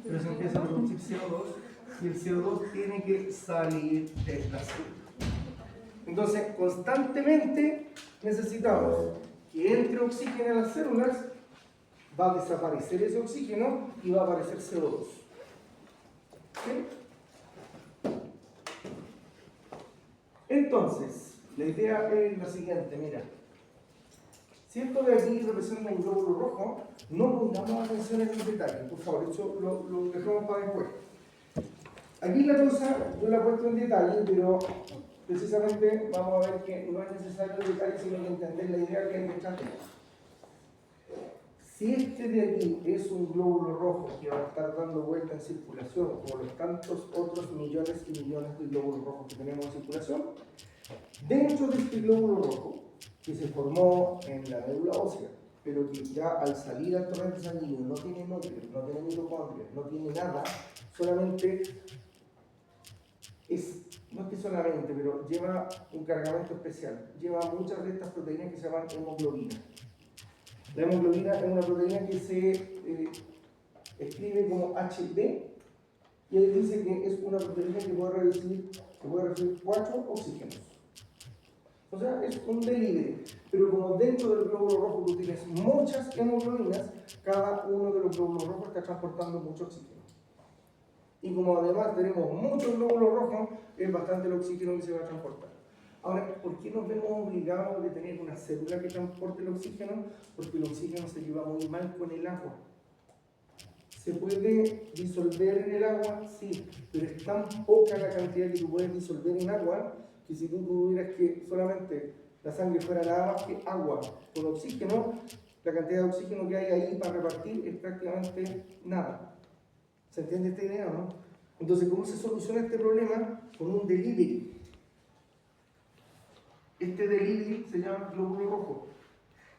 pero se empieza a producir CO2 y el CO2 tiene que salir de esta célula. Entonces, constantemente necesitamos que entre oxígeno a las células, va a desaparecer ese oxígeno y va a aparecer CO2. ¿Sí? Entonces, la idea es la siguiente, mira. Si esto de aquí representa un glóbulo rojo, no pongamos atención en el detalle, por favor, eso lo dejamos para después. Aquí la cosa yo la he puesto en detalle, pero precisamente vamos a ver que no es necesario el detalle, sino que entender la idea que hay detrás de esto. Si este de aquí es un glóbulo rojo que va a estar dando vuelta en circulación, como los tantos otros millones y millones de glóbulos rojos que tenemos en circulación, dentro de este glóbulo rojo, que se formó en la médula ósea, pero que ya al salir al torrente sanguíneo no tiene núcleo, no tiene mitocondrias, no tiene nada, solamente no es que solamente, pero lleva un cargamento especial, lleva muchas de estas proteínas que se llaman hemoglobina. La hemoglobina es una proteína que se escribe como HB y ahí dice que es una proteína que puede recibir 4 oxígenos. O sea, es un delivery, pero como dentro del glóbulo rojo tú tienes muchas hemoglobinas, cada uno de los glóbulos rojos está transportando mucho oxígeno. Y como además tenemos muchos glóbulos rojos, es bastante el oxígeno que se va a transportar. Ahora, ¿por qué nos vemos obligados a tener una célula que transporte el oxígeno? Porque el oxígeno se lleva muy mal con el agua. ¿Se puede disolver en el agua? Sí, pero es tan poca la cantidad que tú puedes disolver en agua que si tú tuvieras que solamente la sangre fuera nada más que agua con oxígeno, la cantidad de oxígeno que hay ahí para repartir es prácticamente nada. ¿Se entiende esta idea o no? Entonces, ¿cómo se soluciona este problema? Con un delivery. Este delivery se llama glóbulo rojo.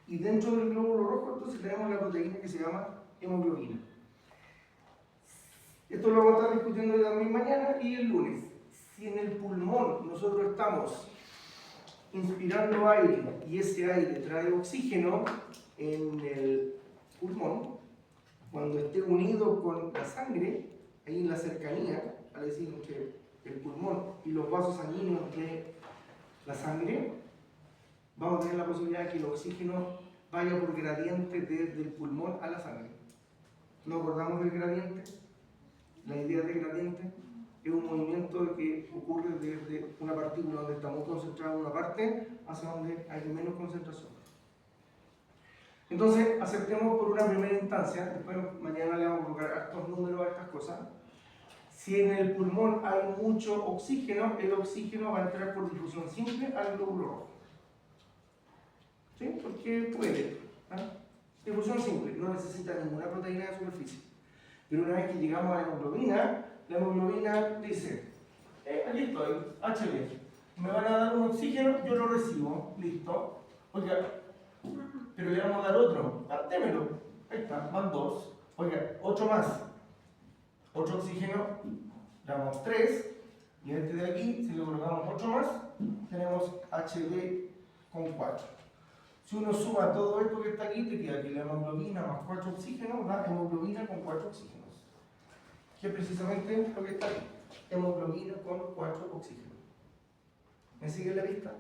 Y dentro del glóbulo rojo, entonces tenemos la proteína que se llama hemoglobina. Esto lo vamos a estar discutiendo también mañana y el lunes. Si en el pulmón nosotros estamos inspirando aire y ese aire trae oxígeno en el pulmón, cuando esté unido con la sangre, ahí en la cercanía, es decir, entre el pulmón y los vasos sanguíneos de la sangre, vamos a tener la posibilidad de que el oxígeno vaya por gradiente desde el pulmón a la sangre. ¿No acordamos del gradiente? La idea de gradiente es un movimiento que ocurre desde una partícula donde está muy concentrada en una parte hacia donde hay menos concentración. Entonces, aceptemos por una primera instancia, después mañana le vamos a colocar estos números a estas cosas. Si en el pulmón hay mucho oxígeno, el oxígeno va a entrar por difusión simple al glóbulo rojo. ¿Sí? Porque puede. Difusión simple, no necesita ninguna proteína de superficie. Pero una vez que llegamos a la hemoglobina dice, aquí estoy, HB, me van a dar un oxígeno, yo lo recibo, listo. Oiga, pero le vamos a dar otro, démelo, ahí está, van 2. Oiga, 8 más, 8 oxígeno, le damos 3, y este de aquí, si le colocamos 8 más, tenemos HB con 4. Si uno suma todo esto que está aquí, te queda que la hemoglobina más 4 oxígenos da hemoglobina con 4 oxígenos. Que es precisamente lo que está aquí. Hemoglobina con 4 oxígenos. ¿Me sigue la vista?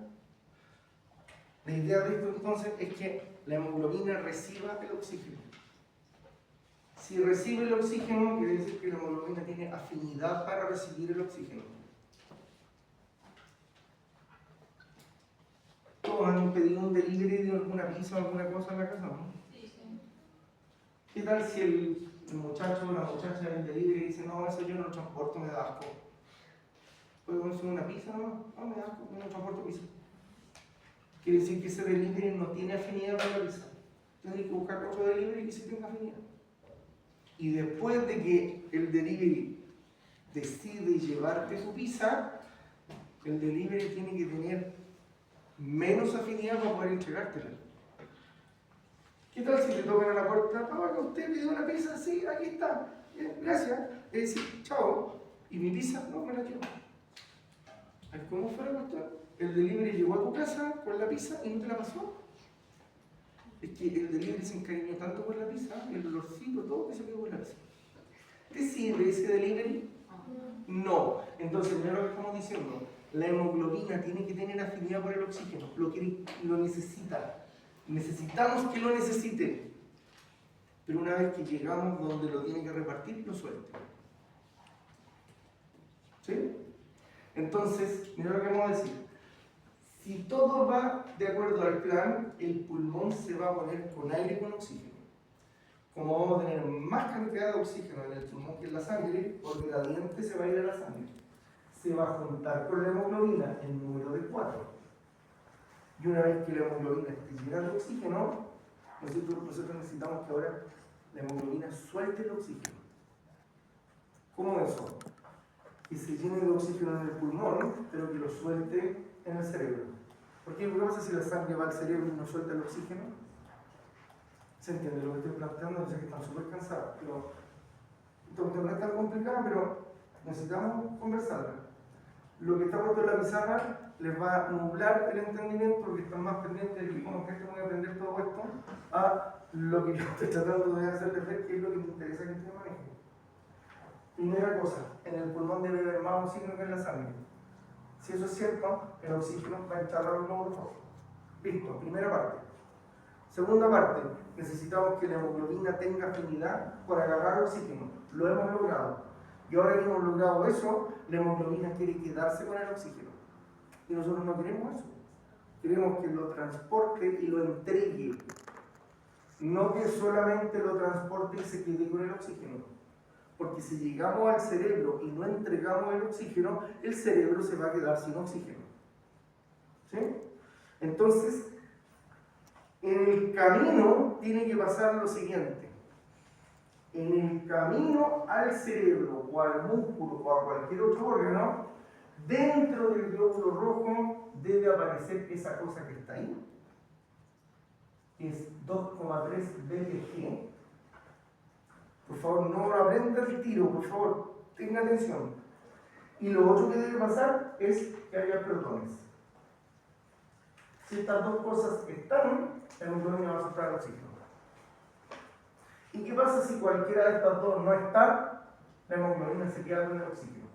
La idea de esto entonces es que la hemoglobina reciba el oxígeno. Si recibe el oxígeno, quiere decir que la hemoglobina tiene afinidad para recibir el oxígeno. ¿Todos han pedido un delivery de alguna pizza o alguna cosa en la casa, no? Sí, sí. ¿Qué tal si el muchacho o la muchacha del delivery dice, no, eso yo no lo transporto, me da asco? ¿Puedo consumir una pizza? No, me da asco, yo no transporto pizza. Quiere decir que ese delivery no tiene afinidad con la pizza. Tienes que buscar otro delivery que sí tenga afinidad. Y después de que el delivery decide llevarte su pizza, el delivery tiene que tener menos afinidad para poder entregártela. ¿Qué tal si te tocan a la puerta? Papá, que usted pidió una pizza, sí, aquí está, gracias. Es decir, chao, y mi pizza no me la llevo. ¿Cómo fue la cuestión? El delivery llegó a tu casa con la pizza y no te la pasó. Es que el delivery se encariñó tanto con la pizza, el olorcito, todo que se quedó con la pizza. Decir sirve ese delivery? No. Entonces, mira lo que estamos diciendo. La hemoglobina tiene que tener afinidad por el oxígeno. Lo necesita. Necesitamos que lo necesite. Pero una vez que llegamos donde lo tiene que repartir, lo suelte. ¿Sí? Entonces, mira lo que vamos a decir. Si todo va de acuerdo al plan, el pulmón se va a poner con aire y con oxígeno. Como vamos a tener más cantidad de oxígeno en el pulmón que en la sangre, por gradiente se va a ir a la sangre. Se va a juntar con la hemoglobina el número de 4. Y una vez que la hemoglobina esté llena de oxígeno, nosotros necesitamos que ahora la hemoglobina suelte el oxígeno. ¿Cómo es eso? Que se llene de oxígeno en el pulmón, pero que lo suelte en el cerebro. ¿Por qué? ¿Qué pasa si la sangre va al cerebro y no suelta el oxígeno? ¿Se entiende lo que estoy planteando? Yo sé que están súper cansados, pero esto no es tan complicado, pero necesitamos conversarla. Lo que está puesto en la pizarra les va a nublar el entendimiento porque están más pendientes de que como que voy a aprender todo esto a lo que yo estoy tratando de hacerles ver que es lo que me interesa que ustedes manejen. Primera cosa, en el pulmón debe haber más oxígeno que en la sangre. Si eso es cierto, el oxígeno va a entrar a los glóbulos rojos. Listo, primera parte. Segunda parte, necesitamos que la hemoglobina tenga afinidad por agarrar oxígeno. Lo hemos logrado. Y ahora que hemos logrado eso, la hemoglobina quiere quedarse con el oxígeno. Y nosotros no queremos eso. Queremos que lo transporte y lo entregue. No que solamente lo transporte y se quede con el oxígeno. Porque si llegamos al cerebro y no entregamos el oxígeno, el cerebro se va a quedar sin oxígeno. ¿Sí? Entonces, en el camino tiene que pasar lo siguiente. En el camino al cerebro o al músculo o a cualquier otro órgano, dentro del glóbulo rojo debe aparecer esa cosa que está ahí. Es 2,3 BPG. Por favor, no lo aprenda el tiro, por favor, tenga atención. Y lo otro que debe pasar es que haya protones. Si estas dos cosas están, la hemoglobina va a soltar el oxígeno. ¿Y qué pasa si cualquiera de estas dos no está? La hemoglobina se queda con el oxígeno.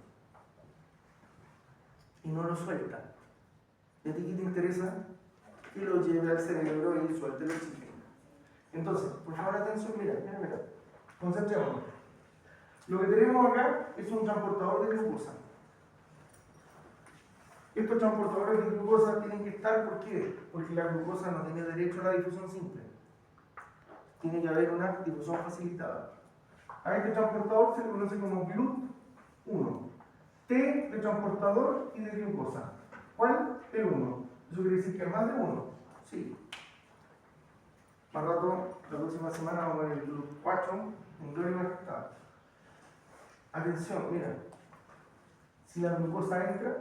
Y no lo suelta. ¿Y a ti qué te interesa? Que lo lleve al cerebro y suelte el oxígeno. Entonces, por favor, atención, mira. Concentrémonos. Lo que tenemos acá es un transportador de glucosa. Estos transportadores de glucosa tienen que estar, ¿por qué? Porque la glucosa no tiene derecho a la difusión simple. Tiene que haber una difusión facilitada. A este transportador se le conoce como GLUT1. T de transportador y de glucosa. ¿Cuál? El 1. ¿Eso quiere decir que es más de 1? Sí. Más rato, la próxima semana vamos a ver el GLUT4 en gloria está. Atención, mira. Si la glucosa entra,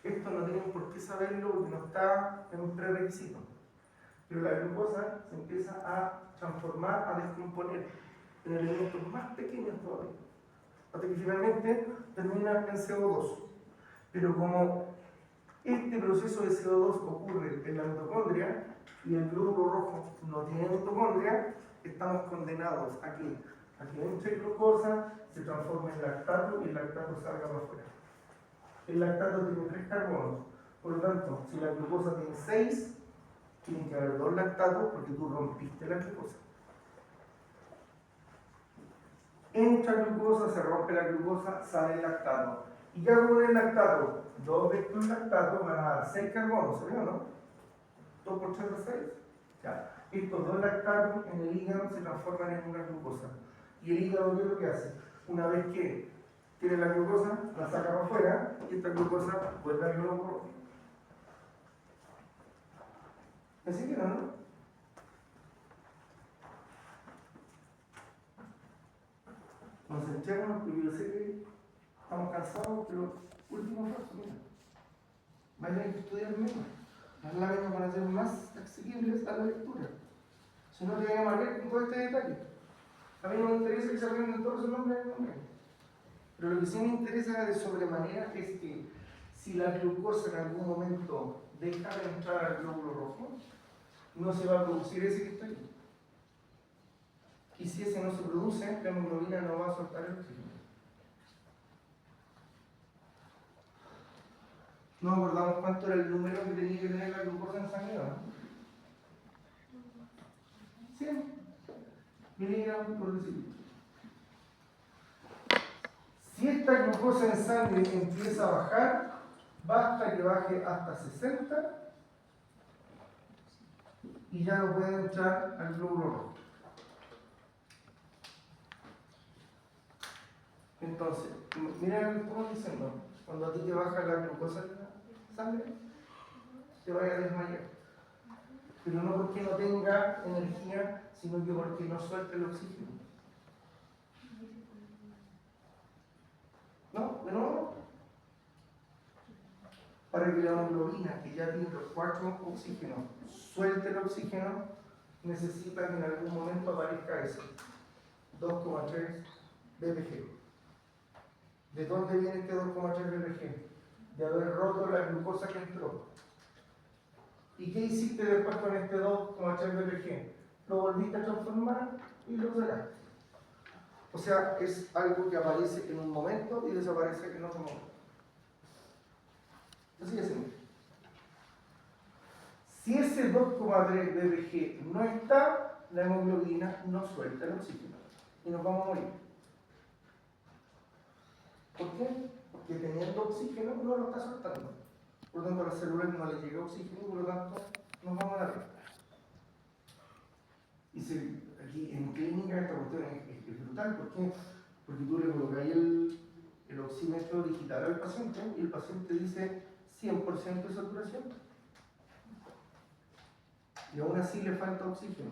esto no tenemos por qué saberlo porque no está en un prerequisito. Pero la glucosa se empieza a transformar, a descomponer en elementos más pequeños todavía. Hasta que finalmente termina en CO2. Pero como este proceso de CO2 ocurre en la mitocondria y el glóbulo rojo no tiene mitocondria, estamos condenados a que entre glucosa, se transforme en lactato y el lactato salga para afuera. El lactato tiene 3 carbonos, por lo tanto, si la glucosa tiene 6, tienen que haber 2 lactatos porque tú rompiste la glucosa. Entra glucosa, se rompe la glucosa, sale el lactato. ¿Y qué hago con el lactato? 2 de estos lactatos van a dar 6 carbonos, ¿se ve o no? 2 por 3 da 6. Ya. Estos 2 lactatos en el hígado se transforman en una glucosa. ¿Y el hígado qué es lo que hace? Una vez que tiene la glucosa, la saca para afuera y esta glucosa vuelve al glóbulo rojo. ¿Así que no? Concentrémonos porque yo sé que estamos cansados, pero último paso, mira. Vayan a estudiar menos. Las láminas van a ser más accesibles a la lectura. Si no, te voy a amargar con todo este detalle. A mí no me interesa que se aprendan todos esos nombres de nombre. Pero lo que sí me interesa de sobremanera es que si la glucosa en algún momento deja de entrar al glóbulo rojo, no se va a producir ese que está ahí. Y si ese no se produce, la hemoglobina no va a soltar el oxígeno. No acordamos cuánto era el número que tenía que tener la glucosa en sangre, ¿no? 100 miligramos por decilitro. Si esta glucosa en sangre empieza a bajar, basta que baje hasta 60 y ya no puede entrar al glóbulo rojo. Entonces, mira lo que estamos diciendo. Cuando a ti te baja la glucosa en la sangre, te vaya a desmayar. Pero no porque no tenga energía, sino que porque no suelta el oxígeno. ¿No? ¿De nuevo? Para que la hemoglobina, que ya tiene los 4 oxígenos, suelte el oxígeno, necesita que en algún momento aparezca eso. 2,3 ppg. ¿De dónde viene este 2,3 ppg? De haber roto la glucosa que entró. ¿Y qué hiciste después con este 2,3 ppg? Lo volviste a transformar y lo sacaste. O sea, es algo que aparece en un momento y desaparece en otro momento. Así de simple. Si ese 2,3 ppg no está, la hemoglobina no suelta el oxígeno y nos vamos a morir. ¿Por qué? Porque teniendo oxígeno no lo está soltando. Por lo tanto, a las células no les llega oxígeno y por lo tanto nos vamos a dar. Y aquí en clínica esta cuestión es brutal. ¿Por qué? Porque tú le colocas el oxímetro digital al paciente y el paciente dice 100% de saturación. Y aún así le falta oxígeno.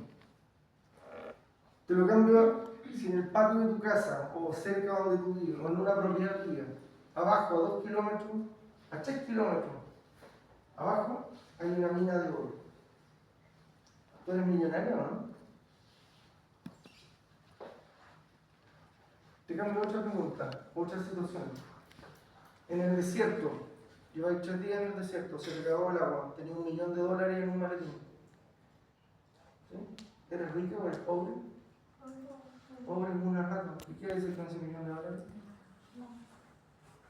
Te lo cambio si en el patio de tu casa o cerca donde tú vives o en una propiedad tuya, abajo a 2 kilómetros, a 3 kilómetros, abajo hay una mina de oro. ¿Tú eres millonario o no? Te cambio otra pregunta, otra situación. En el desierto, lleváis 3 días en el desierto, se le acabó el agua, tenía $1 millón en un maletín. ¿Sí? ¿Eres rico o eres pobre? Pobre como una rata. ¿Y qué haces con ese $1 millón?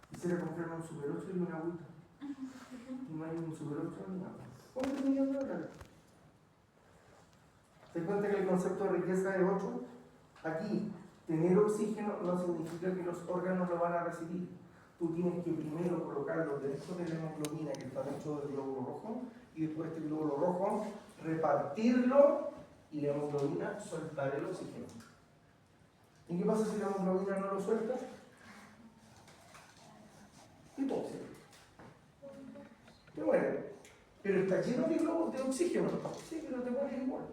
Quisiera comprarme un Super 8 y una agüita. Y no hay un Super 8 ni nada. ¿Cuánto $1 millón? ¿Te cuenta que el concepto de riqueza es 8? Aquí, tener oxígeno no significa que los órganos lo van a recibir. Tú tienes que primero colocarlo dentro de la hemoglobina que está dentro del glóbulo rojo y después este glóbulo rojo repartirlo y la hemoglobina soltar el oxígeno. ¿Y qué pasa si la hemoglobina no lo suelta? Hipoxia. Te muere. Pero está lleno de oxígeno. Sí, pero te mueres igual.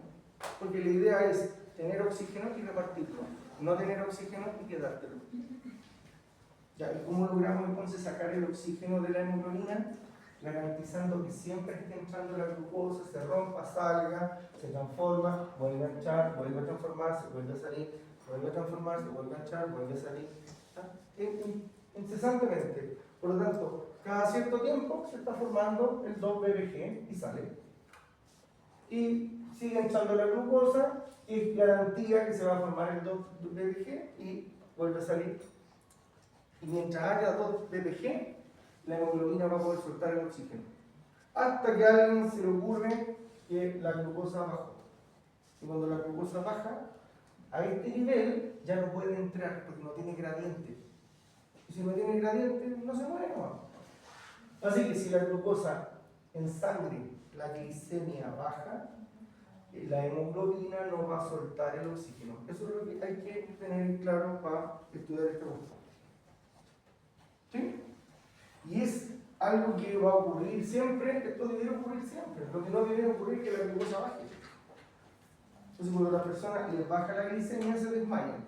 Porque la idea es tener oxígeno y repartirlo. No tener oxígeno y quedártelo. Ya, ¿y cómo logramos entonces sacar el oxígeno de la hemoglobina? Garantizando que siempre esté entrando la glucosa, se rompa, salga, se transforma, vuelve a entrar, vuelve a transformarse, vuelve a salir, vuelve a transformarse, vuelve a entrar, vuelve a salir. Incesantemente. Por lo tanto, cada cierto tiempo se está formando el 2-BBG y sale. Y sigue entrando la glucosa y garantía que se va a formar el 2-BBG y vuelve a salir. Y mientras haya 2-BBG, la hemoglobina va a poder soltar el oxígeno. Hasta que a alguien se le ocurre que la glucosa bajó. Y cuando la glucosa baja, a este nivel ya no puede entrar porque no tiene gradiente. Y si no tiene gradiente, no se muere nomás. Así que si la glucosa en sangre, la glicemia baja, la hemoglobina no va a soltar el oxígeno. Eso es lo que hay que tener claro para estudiar este punto. ¿Sí? Y es algo que va a ocurrir siempre, esto debería ocurrir siempre. Lo que no debería ocurrir es que la glucosa baje. Entonces cuando a las personas les baja la glicemia se desmayan,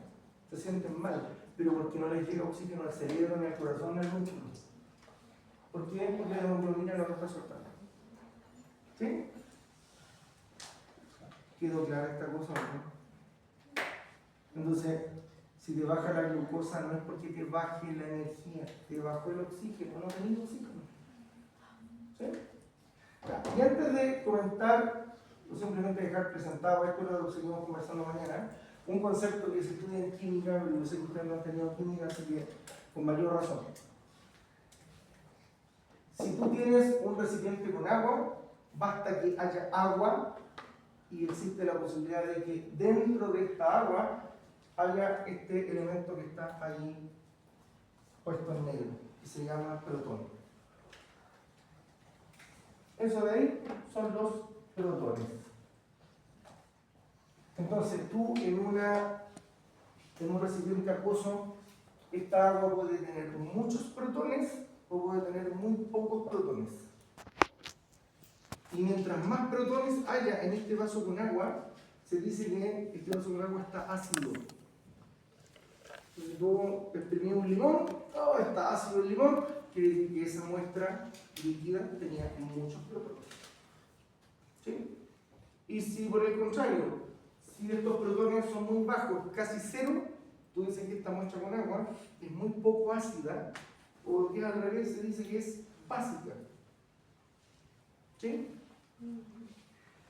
se sienten mal, pero porque no les llega oxígeno al cerebro, ni al corazón, ni al músculo. ¿Por qué? Porque la hemoglobina no lo está soltando. ¿Sí? ¿Quedó clara esta cosa o no? Entonces, si te baja la glucosa no es porque te baje la energía, te bajó el oxígeno, no tenés oxígeno. ¿Sí? Y antes de comentar, o simplemente dejar presentado esto, lo seguimos conversando mañana, un concepto que se estudia en química, pero yo sé que ustedes no han tenido química, así que con mayor razón. Si tú tienes un recipiente con agua, basta que haya agua y existe la posibilidad de que dentro de esta agua haya este elemento que está allí puesto en negro, que se llama protón. Eso de ahí son los protones. Entonces tú en un recipiente acuoso, esta agua puede tener muchos protones o puede tener muy pocos protones. Y mientras más protones haya en este vaso con agua, se dice que este vaso con agua está ácido. Si tú exprimís un limón, oh, está ácido el limón, quiere decir que esa muestra líquida tenía muchos protones. ¿Sí? Y si por el contrario, si estos protones son muy bajos, casi cero, tú dices que esta muestra con agua es muy poco ácida, o que al revés se dice que es básica. ¿Sí?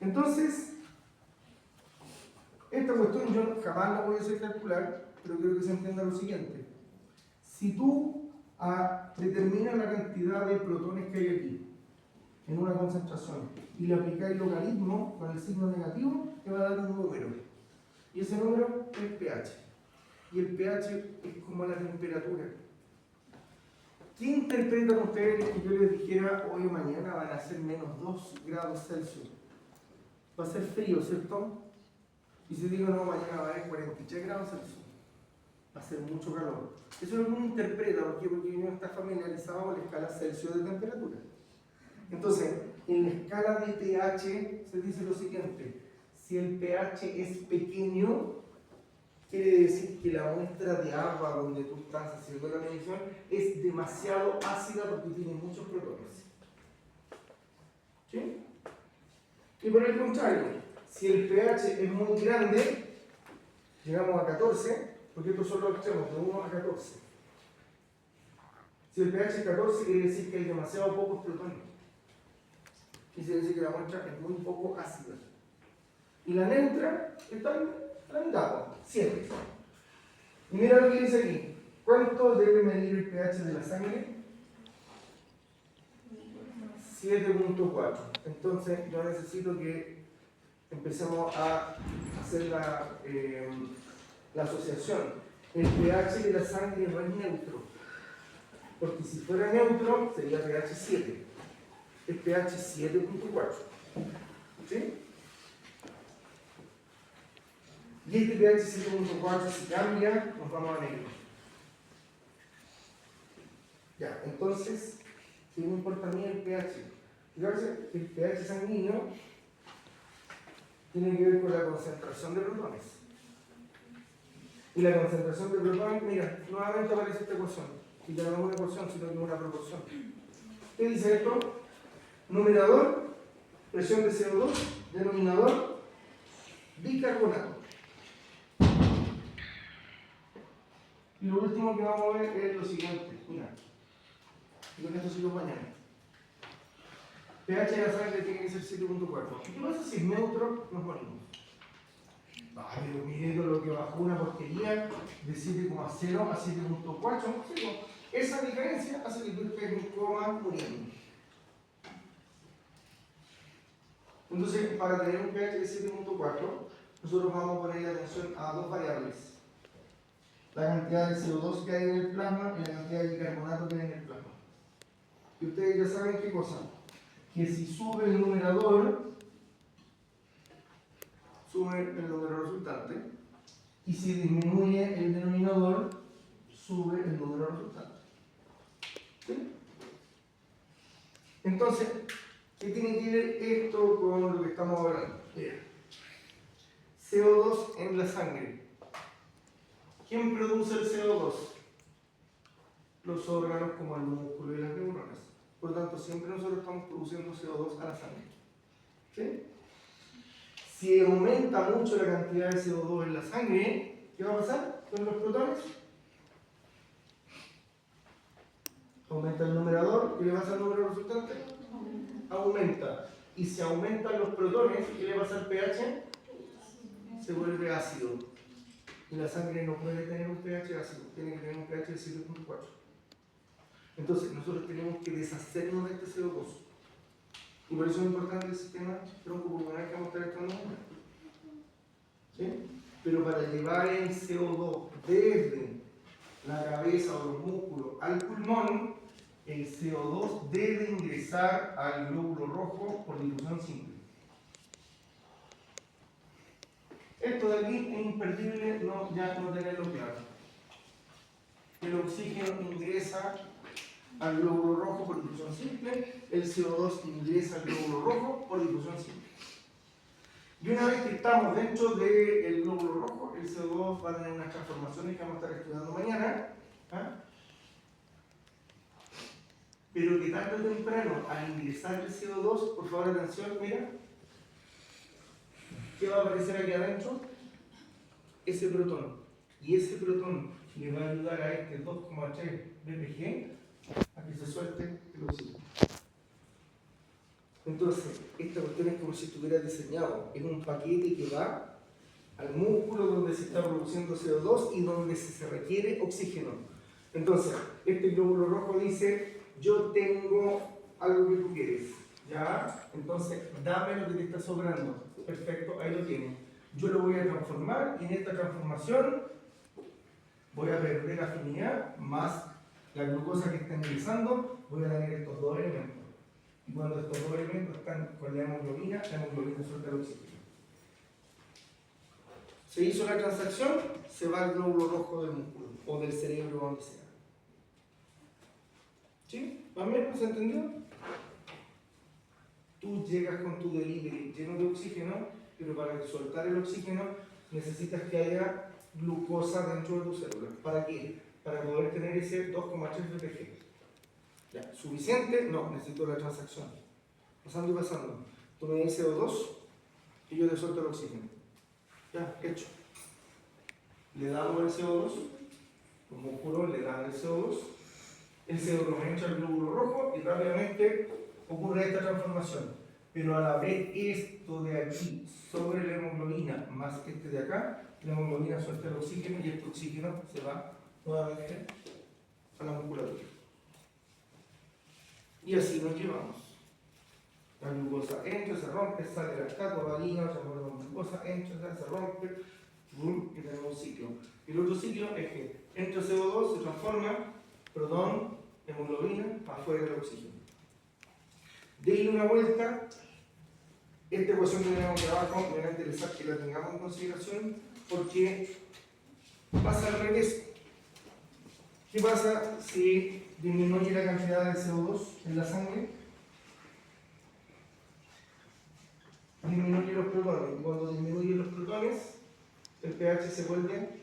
Entonces, esta cuestión yo jamás la voy a hacer calcular, pero quiero que se entienda lo siguiente. Si tú determinas la cantidad de protones que hay aquí, en una concentración, y le aplicáis logaritmo con el signo negativo, te va a dar un número. Y ese número es el pH. Y el pH es como la temperatura. ¿Qué interpretan ustedes que yo les dijera hoy o mañana van a ser menos 2 grados Celsius? Va a ser frío, ¿cierto? Y si digo no, mañana va a haber 43 grados Celsius. Va a ser mucho calor. Eso es lo que uno interpreta, porque uno está familiarizado con la escala Celsius de temperatura. Entonces, en la escala de pH se dice lo siguiente: si el pH es pequeño, quiere decir que la muestra de agua donde tú estás haciendo la medición es demasiado ácida porque tiene muchos protones. ¿Sí? Y por el contrario, si el pH es muy grande, llegamos a 14, porque estos son los extremos, de 1 a 14. Si el pH es 14, quiere decir que hay demasiado pocos protones. Y se dice que la muestra es muy poco ácida. Y la neutra está en la mitad, 7. Y mira lo que dice aquí. ¿Cuánto debe medir el pH de la sangre? 7.4. Entonces yo necesito que empecemos a hacer la asociación. El pH de la sangre no es neutro, porque si fuera neutro sería pH 7. Es pH 7.4. ¿Sí? Y este pH 7.4 si cambia, nos vamos a negro. Ya, entonces, ¿qué me importa a mí el pH? Fíjense que el pH sanguíneo tiene que ver con la concentración de protones. Y la concentración de protones, mira, nuevamente aparece esta ecuación. Y ya no es una ecuación, sino que es una proporción. ¿Qué dice esto? Numerador, presión de CO2, denominador, bicarbonato. Y lo último que vamos a ver es lo siguiente. Mira, y con esto sigo mañana. pH de la sangre tiene que ser 7.4. ¿Qué pasa si es neutro? Nos morimos. Ay, pero mire lo que bajó una porquería de 7,0 a 7.4. Esa diferencia hace que tú estés en coma muriendo. Entonces, para tener un pH de 7.4, nosotros vamos a poner atención a dos variables: la cantidad de CO2 que hay en el plasma y la cantidad de bicarbonato que hay en el plasma. Y ustedes ya saben qué cosa: que si sube el numerador, sube el número resultante, y si disminuye el denominador, sube el número resultante. ¿Sí? Entonces, ¿qué tiene que ver esto con lo que estamos hablando? Mira, CO2 en la sangre. ¿Quién produce el CO2? Los órganos como el músculo y las neuronas. Por lo tanto, siempre nosotros estamos produciendo CO2 a la sangre. ¿Sí? Si aumenta mucho la cantidad de CO2 en la sangre, ¿qué va a pasar con los protones? Aumenta el numerador, ¿qué le pasa al número resultante? Aumenta. Y si aumentan los protones, ¿qué le pasa al pH? Se vuelve ácido. Y la sangre no puede tener un pH ácido, tiene que tener un pH de 7.4. Entonces, nosotros tenemos que deshacernos de este CO2. Y por eso es importante el sistema troncopulmonar que vamos a estar estudiando mañana. ¿Sí? Pero para llevar el CO2 desde la cabeza o los músculos al pulmón, el CO2 debe ingresar al glóbulo rojo por difusión simple. Esto de aquí es imperdible ya no tenerlo claro. El oxígeno ingresa al glóbulo rojo por difusión simple, el CO2 ingresa al glóbulo rojo por difusión simple. Y una vez que estamos dentro del glóbulo rojo, el CO2 va a tener unas transformaciones que vamos a estar estudiando mañana. ¿Ah? Pero que tarde o temprano, al ingresar el CO2, por favor atención, mira, ¿qué va a aparecer aquí adentro? Ese protón. Y ese protón le va a ayudar a este 2,3 BPG a que se suelte el oxígeno. Entonces, esta cuestión es como si estuviera diseñado. Es un paquete que va al músculo donde se está produciendo CO2 y donde se requiere oxígeno. Entonces, este glóbulo rojo dice, yo tengo algo que tú quieres. ¿Ya? Entonces, dame lo que te está sobrando. Perfecto, ahí lo tienes. Yo lo voy a transformar y en esta transformación voy a perder afinidad más la glucosa que está ingresando, voy a tener estos dos elementos. Y cuando estos dos elementos están con la hemoglobina suelta el oxígeno. Se hizo la transacción, se va al glóbulo rojo del músculo o del cerebro, donde sea. ¿Sí? ¿Más bien? ¿Se entendió? Tú llegas con tu delivery lleno de oxígeno, pero para soltar el oxígeno necesitas que haya glucosa dentro de tus células. ¿Para qué? Para poder tener ese 2,3 ppg. ¿Ya? ¿Suficiente? No, necesito la transacción. Pasando y pasando. Tú me das CO2 y yo te suelto el oxígeno. Ya, hecho. Le damos el CO2, los músculos le dan el CO2 entra al glóbulo rojo y rápidamente ocurre esta transformación. Pero a la vez esto de aquí sobre la hemoglobina más este de acá, la hemoglobina suelta el oxígeno y este oxígeno se va nuevamente a la musculatura. Y así nos llevamos. La glucosa entra, se rompe, sale la catecolina, se mueve con glucosa, entra, se rompe, y tenemos un ciclo. Y el otro ciclo es que entra CO2, se transforma, protón, hemoglobina, afuera del oxígeno. Denle una vuelta. Esta ecuación que tenemos aquí abajo me va a interesar que la tengamos en consideración porque pasa al revés. ¿Qué pasa si disminuye la cantidad de CO2 en la sangre? Disminuye los protones. Y cuando disminuyen los protones, el pH se vuelve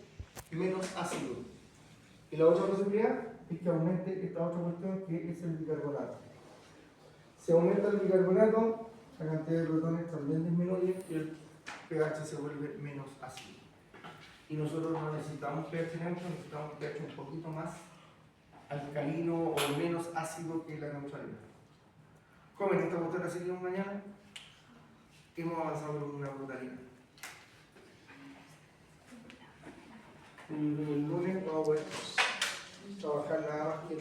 menos ácido. Y la otra posibilidad es que aumente esta otra cuestión que es el bicarbonato. Si aumenta el bicarbonato, la cantidad de protones también disminuye y el pH se vuelve menos ácido. Y nosotros no necesitamos pH neutro, necesitamos un pH un poquito más alcalino o menos ácido que la neutralidad. Joven, esta cuestión la seguimos mañana. Hemos avanzado en una brutalidad. El lunes vamos a poder trabajar nada más que